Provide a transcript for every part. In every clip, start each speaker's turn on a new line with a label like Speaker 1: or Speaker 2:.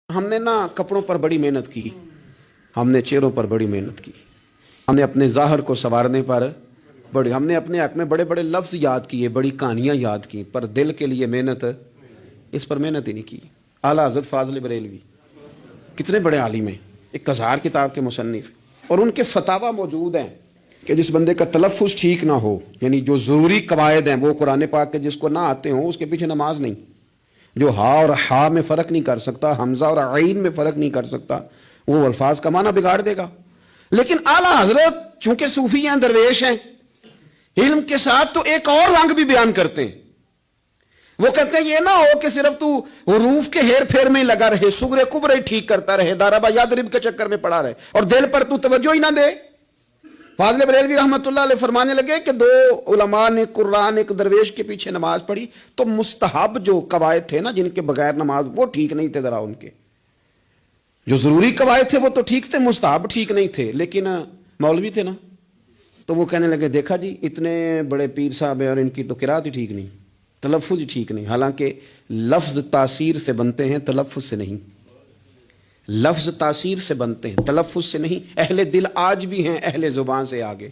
Speaker 1: ہم نے نا کپڑوں پر بڑی محنت کی، ہم نے چہروں پر بڑی محنت کی، ہم نے اپنے ظاہر کو سنوارنے پر ہم نے اپنے حق میں بڑے بڑے لفظ یاد کیے، بڑی کہانیاں یاد کی، پر دل کے لیے محنت اس پر محنت ہی نہیں کی۔ اعلیٰ حضرت فاضل بریلوی کتنے بڑے عالم ہیں، 1000 کتاب کے مصنف، اور ان کے فتاوی موجود ہیں کہ جس بندے کا تلفظ ٹھیک نہ ہو، یعنی جو ضروری قواعد ہیں وہ قرآن پاک کے جس کو نہ آتے ہوں اس کے پیچھے نماز نہیں۔ جو ہا اور ہا میں فرق نہیں کر سکتا، حمزہ اور عین میں فرق نہیں کر سکتا، وہ الفاظ کا معنی بگاڑ دے گا۔ لیکن اعلیٰ حضرت چونکہ صوفی ہیں، درویش ہیں، علم کے ساتھ تو ایک اور رنگ بھی بیان کرتے ہیں۔ وہ کہتے ہیں یہ نہ ہو کہ صرف تو حروف کے ہیر پھیر میں ہی لگا رہے، سغرے کبرے ہی ٹھیک کرتا رہے، داربا یادرب کے چکر میں پڑا رہے اور دل پر تو توجہ ہی نہ دے۔ فاضل بریلوی رحمۃ اللہ علیہ فرمانے لگے کہ 2 علماء نے قرآن ایک درویش کے پیچھے نماز پڑھی تو مستحب جو قواعد تھے نا جن کے بغیر نماز، وہ ٹھیک نہیں تھے، ذرا ان کے جو ضروری قواعد تھے وہ تو ٹھیک تھے، مستحب ٹھیک نہیں تھے۔ لیکن مولوی تھے نا، تو وہ کہنے لگے دیکھا جی اتنے بڑے پیر صاحب ہیں اور ان کی تو قرات ہی ٹھیک نہیں، تلفظ ہی ٹھیک نہیں۔ حالانکہ لفظ تاثیر سے بنتے ہیں، تلفظ سے نہیں۔ لفظ تاثیر سے بنتے ہیں، تلفظ سے نہیں۔ اہل دل آج بھی ہیں اہل زبان سے آگے۔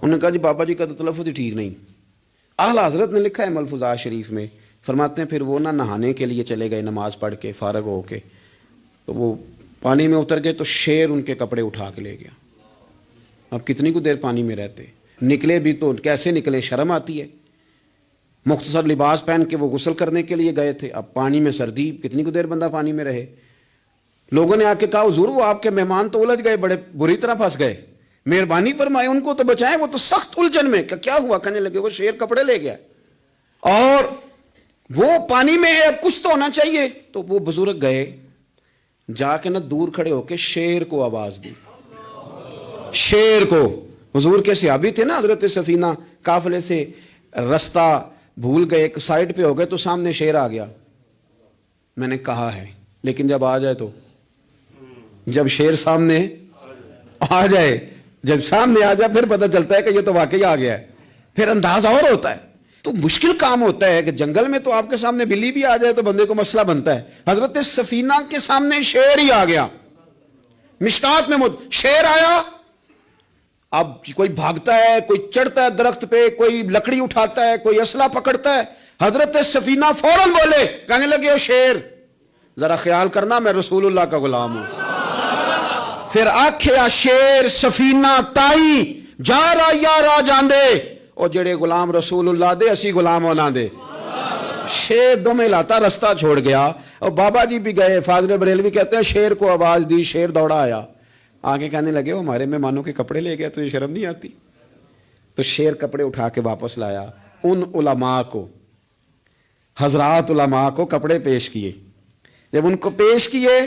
Speaker 1: انہوں نے کہا جی بابا جی کا تو تلفظ ہی ٹھیک نہیں۔ اعلیٰ حضرت نے لکھا ہے ملفوظات شریف میں، فرماتے ہیں پھر وہ نہ نہانے کے لیے چلے گئے، نماز پڑھ کے فارغ ہو کے، تو وہ پانی میں اتر گئے تو شیر ان کے کپڑے اٹھا کے لے گیا۔ اب کتنی کو دیر پانی میں رہتے، نکلے بھی تو کیسے نکلے، شرم آتی ہے۔ مختصر لباس پہن کے وہ غسل کرنے کے لیے گئے تھے، اب پانی میں سردی، کتنی کو دیر بندہ پانی میں رہے۔ لوگوں نے آ کے کہا حضور وہ آپ کے مہمان تو الجھ گئے، بڑے بری طرح پھنس گئے، مہربانی فرمائے ان کو تو بچائیں، وہ تو سخت الجھن میں۔ کیا ہوا؟ کہنے لگے وہ شیر کپڑے لے گیا اور وہ پانی میں ہے، اب کچھ تو ہونا چاہیے۔ تو وہ بزرگ گئے، جا کے نہ دور کھڑے ہو کے شیر کو آواز دی، شیر کو۔ حضور کے صحابی تھے نا حضرت سفینہ، قافلے سے رستہ بھول گئے، ایک سائڈ پہ ہو گئے تو سامنے شیر آ گیا۔ میں نے کہا ہے لیکن جب آ جائے تو، جب شیر سامنے آ جائے، جب سامنے آ جائے پھر پتہ چلتا ہے کہ یہ تو واقعی آ گیا ہے، پھر انداز اور ہوتا ہے۔ تو مشکل کام ہوتا ہے کہ جنگل میں تو آپ کے سامنے بلی بھی آ جائے تو بندے کو مسئلہ بنتا ہے، حضرت سفینہ کے سامنے شیر ہی آ گیا۔ مشکات میں شیر آیا، اب کوئی بھاگتا ہے، کوئی چڑھتا ہے درخت پہ، کوئی لکڑی اٹھاتا ہے، کوئی اسلحہ پکڑتا ہے۔ حضرت سفینہ فوراً بولے، کہنے لگے او شیر ذرا خیال کرنا میں رسول اللہ کا غلام ہوں۔ پھر آکھیا شیر سفینہ تائی جا را یا را جاندے، او جڑے غلام رسول اللہ دے اسی غلام ہونا دے۔ شیر دو میں لاتا رستہ چھوڑ گیا، اور بابا جی بھی گئے۔ فاضل بریلوی کہتے ہیں شیر کو آواز دی، شیر دوڑا آیا، آگے کہنے لگے وہ ہمارے مہمانوں کے کپڑے لے گیا، تو یہ شرم نہیں آتی؟ تو شیر کپڑے اٹھا کے واپس لایا۔ ان علماء کو، حضرات علماء کو کپڑے پیش کیے۔ جب ان کو پیش کیے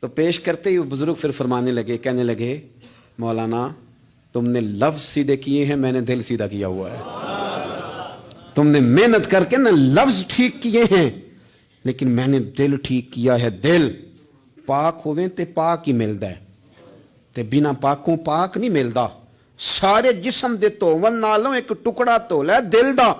Speaker 1: تو پیش کرتے ہی بزرگ پھر فرمانے لگے، کہنے لگے مولانا تم نے لفظ سیدھے کیے ہیں، میں نے دل سیدھا کیا ہوا ہے۔ تم نے محنت کر کے نہ لفظ ٹھیک کیے ہیں لیکن میں نے دل ٹھیک کیا ہے۔ دل پاک ہوئے تے پاک ہی ملتا ہے، تے بنا پاکوں پاک نہیں ملتا۔ سارے جسم دے تو ون نالوں ایک ٹکڑا تو لے دل دا۔